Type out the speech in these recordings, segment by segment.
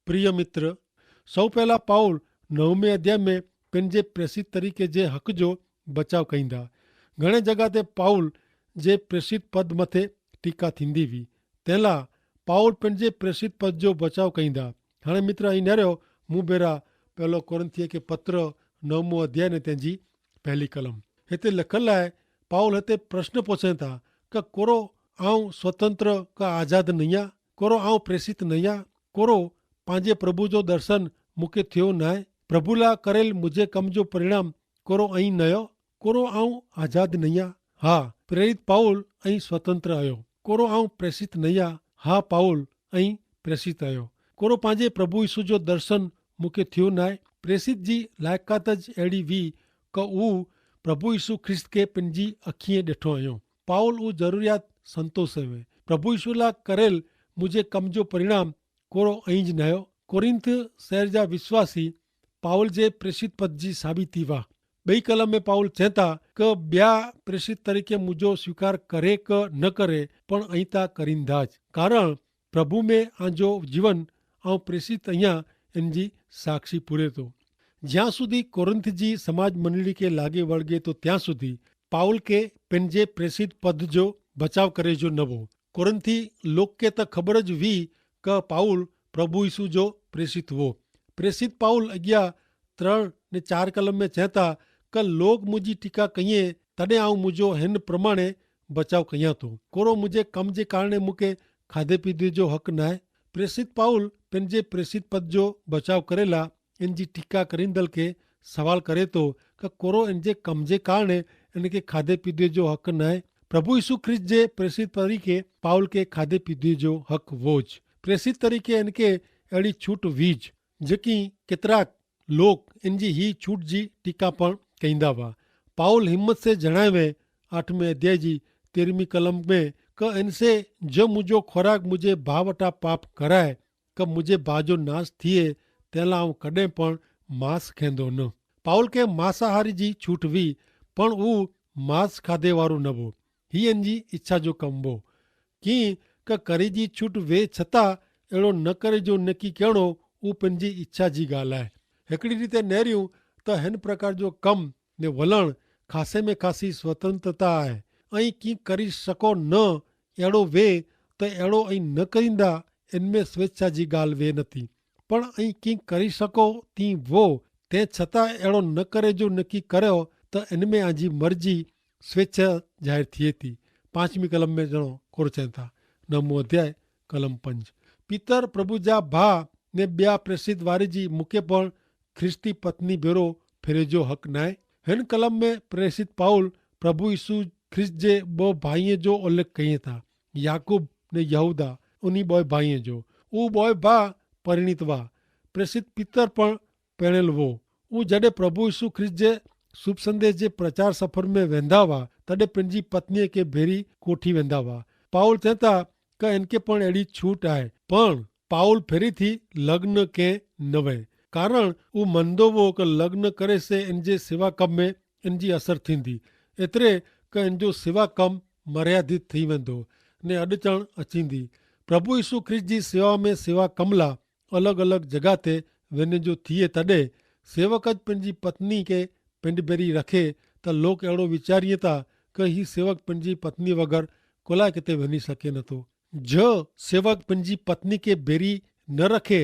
प्रिय मित्र, सौ पहला पाउल 9वें अध्याय में पंहिंजे प्रेसित तरीक़े जे हक़ जो बचाव कईंदा। घणे जॻह ते पाउल जे प्रेसित पद मथे टीका थींदी हुई। तंहिं लाइ पाउल पंहिंजे प्रेसित पद जो बचाव कईंदा। हाणे मित्र અહીં નર્યો मूं बेरा पहलो कोरिन्थिय खे पत्र 9मों अध्याय ने तंहिंजी पहली कलम हिते लिखल आहे। पाउल हिते प्रश्न पुछनि था कि कोरो आऊं स्वतंत्र का आज़ाद नहीं आ, कोरो आऊं प्रेसित नहीं आ, कोरो पंहिंजे प्रभु जो दर्शन मूंखे थियो न आहे, प्रभु लाइ करेल मुंहिंजे कम जो परिणाम कोरो ऐं नयो, कोरो आऊं आज़ाद नहीं आ। हा, प्रेरित पाउल ऐं स्वतंत्र आहियो। कोरो आऊं प्रेसित नहीं आ। हा, पाउल ऐं प्रेसित आहियो। कोरो पंहिंजे प्रभु यीशु जो दर्शन मूंखे थियो न आहे। प्रेसित जी लाइक़ात ज अहिड़ी हुई कि हू प्रभु यीशु ख्रिस्त खे पंहिंजी अखीअं ॾिठो हुयो। पाउल हू ज़रूरियात संतोष हुए। प्रभु यीशु लाइ करेल मुंहिंजे कम जो परिणाम कोरो ऐं ज नयो। कोरिन्थ शहर जा विश्वासी पाउल जे प्रेसित पद जी साबिती हुआ। ॿई कलम में पाउल चए था कि ॿिया प्रेसित तरीक़े मुंहिंजो स्वीकार करे कि न करे पण ऐं था करींदा। कारण प्रभु में आंजो जीवन ऐं प्रेसित अञा इन जी साक्षी पूरे थो। જ્યાં સુધી કોરિન્થ जी समाज मंडली खे लागे वળગે तो ત્યાં સુધી पाउल के पंहिंजे प्रेसित पद जो बचाव करे जो न हो। कोरिन्थी लोक के त ख़बर ज हुई कि पाउल प्रभु यीशु जो प्रेसित हो। प्रेसित पाउल अॻियां 3 ने 4 कलम में चए था कि लोग मुंहिंजी टीका कईं तॾहिं आऊं मुंहिंजो हिन प्रमाणे बचाव कयां थो। कोरो मुंहिंजे कम जे कारण मूंखे खाधे पीते जो हक़ न आहे। प्रेसित पाउल पंहिंजे प्रेसित पद जो बचाव करेला इन जी टीका करींदड़ खे सवाल करे थो कि कोरो इन जे कम जे कारण इनखे खाधे पीते जो हक़ न आहे। प्रभु यीशु ख्रिस्त जे प्रेसित तरीक़े पाउल खे खाधे पीते जो हक़ वोज। प्रेसित तरीक़े इनखे अहिड़ी छूट वीज जेकी केतिरा लोग इन जी ही छूट जी टीका पण कईंदा हुआ। पाउल हिम्मत से जणावे 8वें अध्याय जी 13वीं कलम में कि इनसे जो मुंहिंजो खुराक मुंहिंजे भाउ वटां पाप कराए कि मुंहिंजे भाउ जो नाश थिए तंहिं लाइ आऊं कॾहिं पण मांस खाईंदो न। पाउल खे मांसाहारी जी छूट हुई पण हू मांस खाधे वारो न हो। हीअ इन जी इच्छा जो कमु हो। कीअं कि करी जी छूट वे छतां अहिड़ो न करे जो नकी कहिड़ो हू पंहिंजी इच्छा जी ॻाल्हि आहे। हिकिड़ी रीते नेरियूं त हिन प्रकार जो कमु ने वलण ख़ासे में ख़ासी स्वतंत्रता आहे ऐं कीअं करी सको न अहिड़ो वे त अहिड़ो ऐं न करींदा इनमें स्वेच्छा जी ॻाल्हि वे नथी। पण ऐं कीअं करी सको तीअं वो तंहिं छतां अहिड़ो न करे जो नकी करियो त इन में आजी मर्ज़ी स्वेच्छा ज़ाहिर थिए थी। 5वीं कलम में ॼणो कोर चवनि था 9मों अध्याय कलम 5 पीतर प्रभु जा भाउ ने ॿिया प्रेसित वारे जी मूंखे पण ख्रिस्ती पत्नी भेरो फेरे जो हक़ न आहे। हिन कलम में प्रेसित पाउल प्रभु यीशु ख्रिस्त जे 2 भाईअ जो उल्लेख कईं था, याकूब ने यहूदा। उन्ही 2 भाईअ जो उहो 2 भाउ परिणित हुआ। प्रेसित पीतर पण पहिरियल हो। हू जॾहिं प्रभु यीशु ख्रिस्त जे शुभ संदेश जे प्रचार सफ़र में वेंदा हुआ तॾहिं पंहिंजी पत्नीअ खे भेरी कोठी वेंदा हुआ। पाउल चए था कि इनखे पण अहिड़ी छूट आहे पण पाउल फेरी थी लग्न के न वहे। कारण हू मञंदो हो कि लग्न करे से इन जे सेवा कम में इन जी असर थींदी एतिरे कि इन जो सेवा कम मर्यादित थी वेंदो ने अॾचण अचींदी। प्रभु यीशु ख्रिस्त जी सेवा में सेवा कम लाइ अलॻि अलॻि जॻह ते वञण जो थिए तॾहिं सेवक पंहिंजी पत्नी खे पिंड बेरी रखे त लोग अहिड़ो वीचारीनि था कि हीउ सेवक पंहिंजी पत्नी वग़ैरह कोलाए किथे वञी सघे नथो। जो सेवक पंहिंजी पत्नी खे बेरी न रखे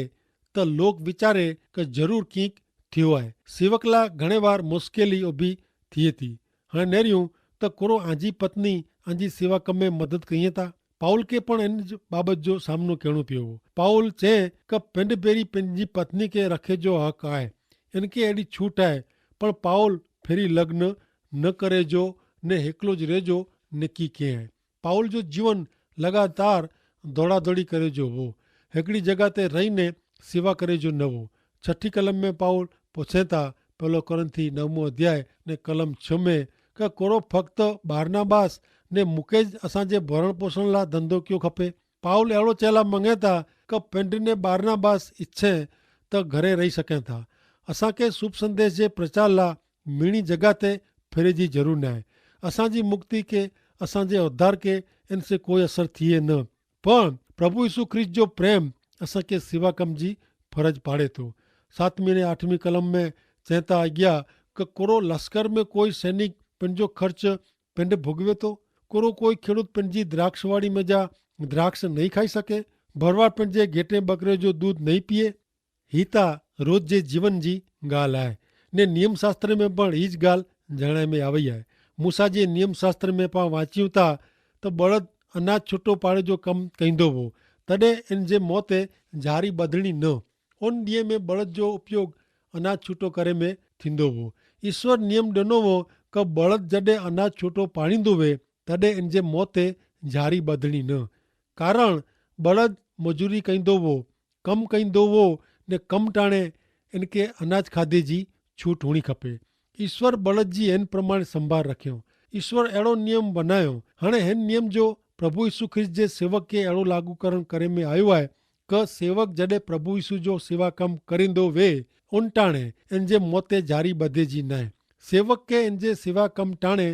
त लोग वीचारे कि ज़रूरु कीअं थियो आहे। सेवक लाइ घणे बार मुश्किल उभी थिए थी। हाणे नेरियूं त कोरो आंजी पत्नी आंजी सेवा कम में मदद कईं था। पाउल खे पण इन बाबत जो सामनो करणो पियो। पाउल चए कि पिंड बेरी पंहिंजी पत्नी खे रखे जो हक़ आहे। इनखे अहिड़ी छूट आहे पण पाउल फेरी लग्न न करे जो ने हिकिलो ज रहिजो निकी कीअं आहे। पाउल जो जीवन लगातार दौड़ा दौड़ी करे जो हो। हिकिड़ी जॻह ते रही ने सेवा करे जो न हो। 6 कलम में पाउल पुछे था पहलो कोरिन्थी 9मों अध्याय ने कलम 6 में कि कोरो फक्त बारनाबास ने मूंखे असांजे भरण पोषण लाइ धंधो कयो खपे। पाउल अहिड़ो चयला मङे था कि पिंड ने बारनाबास इच्छे त घरे रही सघनि था। असांखे शुभ संदेश जे प्रचार लाइ मीणी जॻह ते फिरे जी ज़रूरत न आहे। असांजी मुक्ति खे असांजे उद्धार खे इनसे कोई असर थिए न। पण प्रभु यीशु ख्रिस्त जो प्रेम असांखे सेवा कम जी फर्ज पाड़े थो। 7वीं ने 8वीं कलम में चवता अॻियां कि कोरो लश्कर में कोई सैनिक पंहिंजो ख़र्च पिंड भोगवे थो। कोरो कोई खेडूत पंहिंजी द्राक्षवाड़ी में जा द्राक्ष नहीं खाई सके। भरवाड़ पंहिंजे घेटे बकरे जो दूध नहीं पीए। ही त रोज़ जे जीवन जी ॻाल्हि आहे ने नियम शास्त्र में पण हीअ ॻाल्हि ॼाण में आई आहे। मूसा जे नियम शास्त्र में पाण वाचियूं था त बड़द अनाज छुटो पाड़े जो कमु कंदो हो, तॾहिं इन जे मुंहं ते झारी ॿधणी न। उन ॾींहं में बड़द जो उपयोग अनाज छुटो करे में थींदो हो। ईश्वर नियम ॾिनो हो कि बड़द जॾहिं अनाज छुटो पाड़ींदो वे तॾहिं इन जे मुंहं ते झारी ॿधणी न। कारण बड़द मजूरी कंदो हो, कमु कंदो हो ने कमु टाणे इनके अनाज खाधे जी छूट हुअणी खपे। ईश्वर बड़द जी हिन प्रमाणे संभाल रखियो। ईश्वर अहिड़ो नियम बनायो। हाणे हिन नियम जो प्रभु यीशु ख्रिस्त जे सेवक खे अहिड़ो लागू करण करे में आयो आहे कि सेवक जॾहिं प्रभु यीशु जो सेवा कमु करींदो वे उन टाणे इन जे मुंहं ते जारी ॿधे जी न आहे। सेवक खे इन जे सेवा कमु टाणे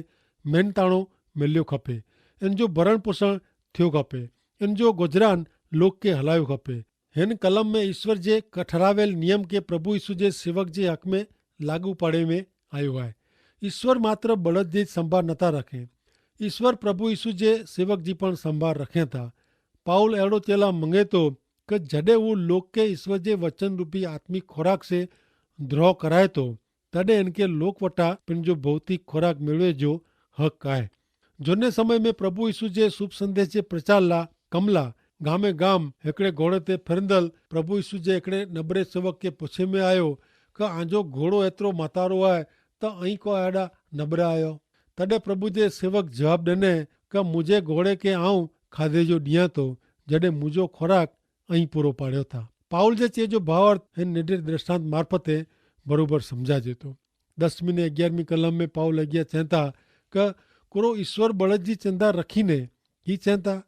महिनताणो मिलियो खपे। इन जो भरण पोषण थियो खपे। इन जो गुज़रान लोक खे हलायो खपे। हिन कलम में ईश्वर जे ठहिरावियल नियम खे प्रभु यीशु जे सेवक जे हक़ में लागू पाड़े में आयो आहे। ईश्वर मात्र बड़द जी संभाल नथा रखें, ईश्वर प्रभु यीशु जे सेवक जी पण संभाल रखें था। पाउल अहिड़ो चेला मंगे थो कि जॾहिं हू लोक खे ईश्वर जे वचन रूपी आत्मिक खुराक से द्रोह कराए थो तॾहिं इनके लोक वटां पंहिंजो भौतिक खुराक मिलवे जो हक़ आहे। झूने समय में प्रभु यीशु जे शुभ संदेश जे प्रचार लाइ कमला गामे गाम हिकिड़े घोड़े ते फिरंदल प्रभु यीशु जे हिकिड़े नबरे सेवक खे पुछे में आयो कि आंजो घोड़ो एतिरो मातारो आहे त ऐं को अहिड़ा नबरा आयो। तॾहिं प्रभु जे सेवक जवाबु ॾिने कि मुंहिंजे घोड़े खे आऊं खाधे जो ॾियां थो जॾहिं मुंहिंजो खुराक ऐं पूरो पाड़ियो था। पाउल जे चए जो भावार्थ हिन निडर दृष्टांत मार्फते बरोबर सम्झाइजे थो। 10वीं ने 11वीं कलम में पाउल अॻियां चवनि था कि कुरो ईश्वर बड़द जी चिंता रखीने ही चवनि था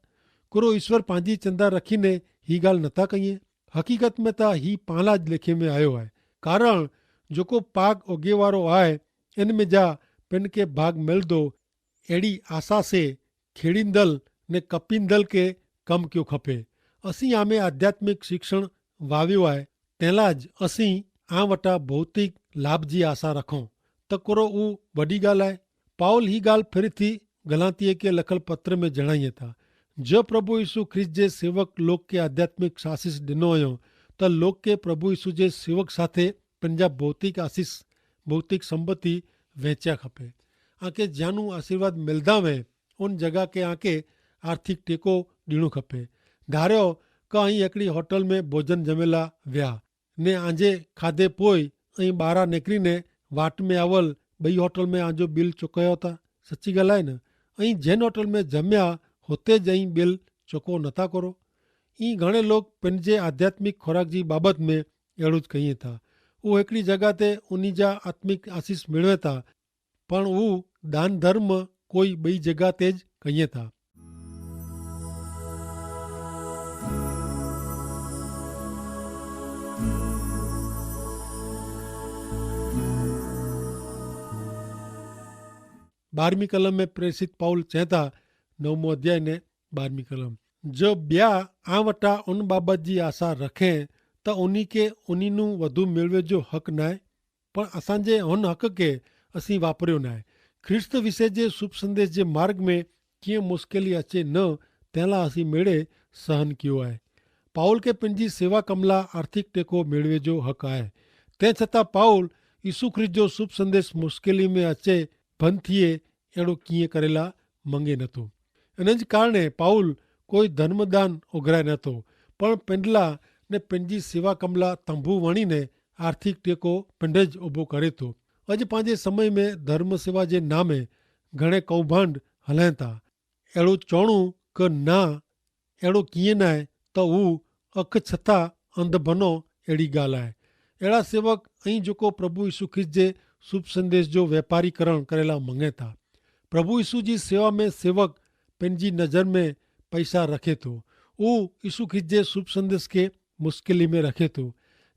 कुरो ईश्वर पंहिंजी चिंता रखीने ही ॻाल्हि नथा कयूं। हक़ीक़त में त ही पाला लेखे में आयो आहे। कारण जेको पाक उगे वारो आहे इन में जा पिन खे भाग मिलंदो अहिड़ी आशा से खेड़ींदल ने कपींदल के कमु कयो खपे। असीं आमें आध्यात्मिक शिक्षण वावियो आहे तंहिं लाइ असीं आ वटां भौतिक लाभ जी आशा रखूं त कुरो उहो वॾी ॻाल्हि आहे। पाउल ही ॻाल्हि फिर थी गलातीअ खे लिखल पत्र में जणाइए था। जो प्रभु यीशु ख्रिस्त जे सेवक लोक खे आध्यात्मिक आशीष ॾिनो हुयो त लोक खे प्रभु यीशु जे सेवक साथे पंहिंजा भौतिक आशीष भौतिक संपत्ति वेचा खपे। आके जानू आशीर्वाद मिलंदा वे उन जगह के आके आर्थिक टेको ॾियणो खपे। धारियो कि ऐं हिकिड़ी होटल में भोजन जमेला विया ने आंजे खाधे पोइ ऐं ॿाहिरां निकिरी ने वाट में आवल ॿई होटल में आंजो बिल चुकायो था। सची ॻाल्हि आहे न। ऐं जंहिं होटल में जमिया हुते जई बिल चुको नथा करो। ईअं घणे लोग पंहिंजे आध्यात्मिक खुराक जी बाबति में अहिड़ो कयूं था। उहो हिकिड़ी जॻह ते उन जा आत्मिक आशीष मिलवे था पण उहो दान धर्म कोई ॿई जॻह ते ज कयूं था। बारहवीं कलम में प्रेषित पाउल चए था 9वां अध्याय ने 12वीं कलम जो ॿिया आ वटां उन बाबति जी आशा रखें त उन्ही खे उन्ही वधू मिलवे जो हक़ न आहे पर असांजे हुन हक़ खे असीं वापरियो न आहे। ख्रिस्त विषय जे शुभ संदेश जे मार्ग में कीअं मुश्किली अचे न तंहिं लाइ असीं मेड़े सहन कयो आहे। पाउल खे पंहिंजी सेवा कम लाइ आर्थिक टेको मिलवे जो हक़ आहे। तंहिं छतां पाउल यीशु ख्रिस्त जो शुभ संदेश मुश्किली में अचे बंदि थिए अहिड़ो कीअं करेला मंगे नथो। इन जे कारणे पाउल कोई धर्मदान उघराए नथो पण पिंडला ने पंहिंजी सेवा कम लाइ तंबू वणी ने आर्थिक टेको पिंड ज उभो करे थो। अॼु पंहिंजे समय में धर्म सेवा जे नामे घणे कौभांड हलाइनि था। अहिड़ो चवणो कि न अहिड़ो कीअं न आहे त हू अखि छथा अंध बनो अहिड़ी ॻाल्हि आहे। अहिड़ा सेवक ऐं जेको प्रभु यीशु ख्रिस्त जे शुभ संदेश जो वापारीकरण करेला मंगे था। प्रभु यीशु जी सेवा में सेवक पंहिंजी नज़र में पैसा रखे थो। उहो यीशु ख्रिस्त जे शुभ संदेश खे मुश्किली में रखे थो।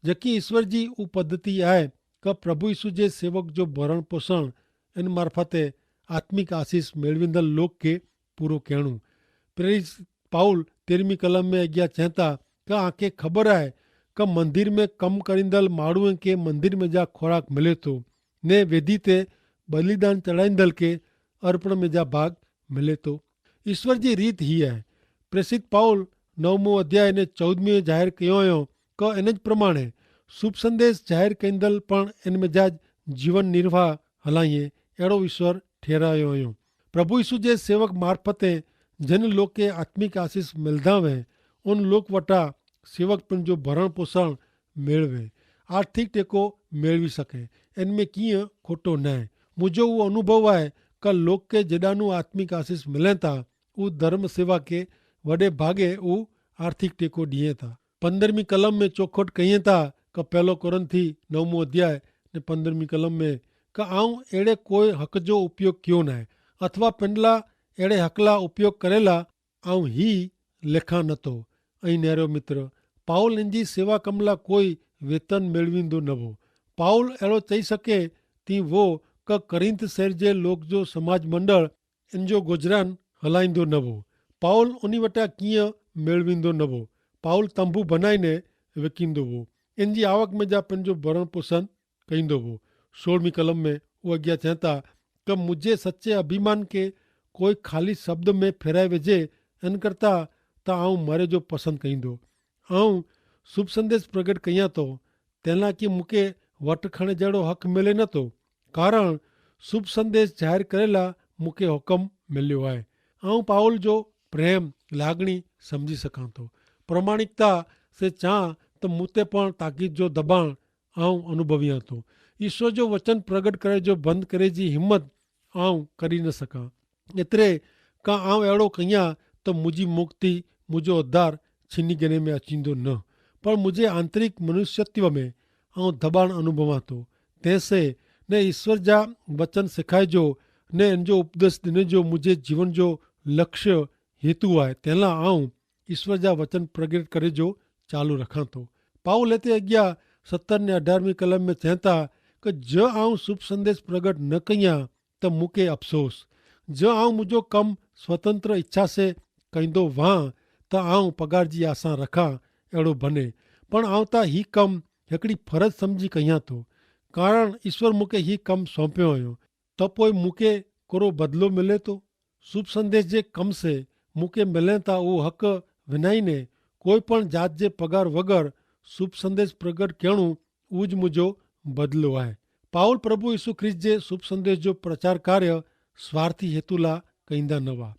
जेकी ईश्वर जी उहा पद्धति आहे कि प्रभु यीशु जे सेवक जो भरण पोषण इन मार्फते आत्मिक आशीष मेळवींदड़ लोक खे पूरो करणो। प्रेरित पाउल 13वीं कलम में अॻियां चवनि था कि आंखे ख़बर आहे कि मंदिर में कम करींदल माण्हूअ खे मंदिर में जा खोराक मिले थो ने वेदी ते बलिदान चढ़ाईंदल खे अर्पण में जा भाग मिले थो। ईश्वर जी रीत ही आहे। प्रेसित पाउल 9 अध्याय ने 14 जाहिर कयो हुयो कि इन प्रमाणे शुभ संदेश जाहिर कंदल पण इन मिजाज जीवन निर्वाह हलाइए अहिड़ो ईश्वर ठहिरायो हुयो। प्रभु यीशु जे सेवक मार्फते जिन लोग के आत्मिक आशीष मिलंदा वे उन लोग वटा सेवक पंहिंजो भरण पोषण मेळवे, आर्थिक टेको मेळवी सके। इनमें कीअं खोटो न आहे। मुंहिंजो उहो अनुभव आहे कि लोग के जेॾानू आत्मिक आशीष मिलनि था उहो धर्म सेवा के वॾे भागे उहो आर्थिक टेको ॾिए था। 15वीं कलम में चौखट कईं था कि 1 कोरिन्थी 9 अध्याय ने 15वीं कलम में कि आऊं अहिड़े कोई हक़ जो उपयोग कयो न आहे अथवा पिंडला अहिड़े हक़ ला उपयोग करेला आऊं ही लिखां नथो। ऐं न्यारो मित्र पाउल इन जी सेवा कम ला कोई वेतन मेळवींदो न हो। पाउल अहिड़ो चई सके तीं वो कि करिंथ शहर जे लोग जो समाज मंडल इन जो गुजरान हलाईंदो न हो। पाउल उन वटां कीअं मेळवींदो न हो। पाउल तंबू बनाईने विकिंदो हो। इन जी आवक में जा पंहिंजो भरण पोषण कंदो हो। 16वीं कलम में वो अॻियां चवनि था कि मुंहिंजे सचे अभिमान के कोई खाली शब्द में फेराए विझे इन करता त आऊं मरे जो पसंदि कंदो। आऊं शुभ संदेश प्रगट कयां थो तंहिं कि मूंखे वट खण जहिड़ो हक़ मिले नथो, कारण शुभ संदेश जाहिर करेला मूंखे हुकम मिलियो आहे। आऊं पाउल जो प्रेम लागणी समझी सघां थो। प्रामाणिकता से चाह त मूं ते पण ताक़ीद जो दबाण आऊं अनुभवियां थो। ईश्वर जो वचन प्रगट करे जो बंदि करे जी हिम्मत आऊं करी न सघां। एतिरे का आऊं अहिड़ो कयां त मुंहिंजी मुक्ति मुंहिंजो उद्धार छिनी गिने में अचींदो न, पर मुंहिंजे आंतरिक मनुष्यत्व में आऊं दबाण अनुभवां थो। तंहिंसे ने ईश्वर जा वचन सिखाइजो ने इन जो उपदेश ॾिने जो मुंहिंजे जीवन जो लक्ष्य हेतु आहे। तंहिं लाइ आऊं ईश्वर जा वचन प्रगट करे जो चालू रखां थो। पाउल हिते अॻियां 17 ने 18वीं कलम में चवनि था कि जो आऊं शुभ संदेश प्रगट न कयां त मूंखे अफ़सोस। जो आऊं मुंहिंजो कमु स्वतंत्र इच्छा से कंदो वहां त आऊं पगार जी आसां रखां अहिड़ो बने, पण आऊं त ही कमु हिकिड़ी फ़र्ज़ सम्झी कयां थो, कारण ईश्वर मूंखे ही कमु सौंपियो हुयो। त पोइ मूंखे कोरो बदिलो मिले थो। शुभ संदेश जे कम से मूंखे मिले था उहो हक़ विनाईने कोई पण जात जे पगार वग़ैरह शुभ संदेश प्रगट करणु उहो ज मुंहिंजो बदिलो आहे। पाउल प्रभु यीशु ख्रिस्त जे शुभ संदेश जो प्रचार कार्य स्वार्थी हेतु ला कंदा न हुआ,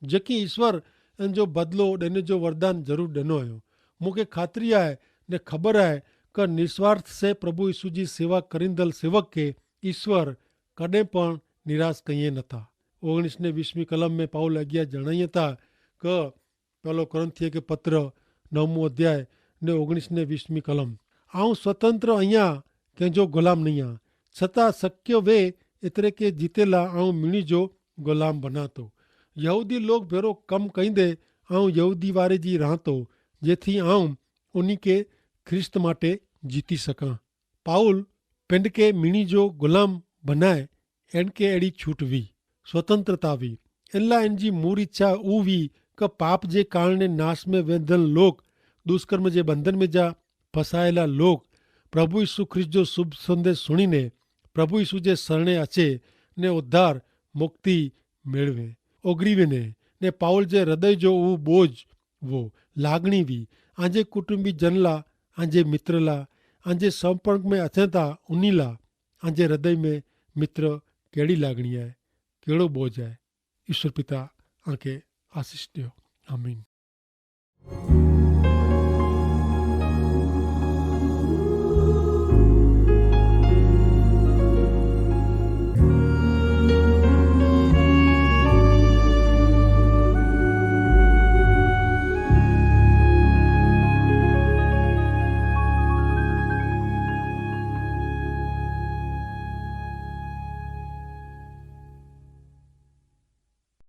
जेकी ईश्वर इन जो बदिलो ॾियण जो वरदान ज़रूरु ॾिनो हुयो। मूंखे ख़ातिरी आहे ने ख़बर आहे कि निस्वार्थ से प्रभु यीशु जी सेवा करींदल सेवक के ईश्वर कॾहिं पण निराश कईं नथा। 19 ने 20वीं कलम में पाउल अॻियां जणाइनि था कि 1 कोरिन्थियों के पत्र 9 अध्याय ने 19 ने 20वीं कलम आऊं स्वतंत्र आहियां, कंहिंजो गुलाम नहीं आहियां, छतां शक्य वे एतिरे के जीतेला आऊं मिणी जो गुलाम बना थो। यहूदी लोग भेरो कमु कंदे आऊं यहूदी वारे जी रहां थो जेथी आऊं उन्ही के ख्रिस्त माटे जीती सघां। पाउल पिंड के मिणी जो गुलाम बनाए इन के अहिड़ी छूट हुई, स्वतंत्रता हुई। इन लाइ इन जी मूल इच्छा उहा हुई कि पाप जे कारण नाश में वेंदल लोग, दुष्कर्म जे बंधन में जा फसायला लोग प्रभु यीशु ख्रिस्त जो शुभ संदेश सुणीने प्रभु यीशु जे शरणे अचे ने उद्धार मुक्ति मेळवे ओगरी वञे ने पाउल जे हृदय जो उहो बोझ वो लागणी हुई आंजे कुटुंबी जन ला, आंजे मित्र ला, आंजे संपर्क में अचनि था उन्ही ला आंजे हृदय में मित्र कहिड़ी लागणी आहे, कहिड़ो बोझ आहे। ईश्वर पिता आंखे आशीष ॾियो। आमीन।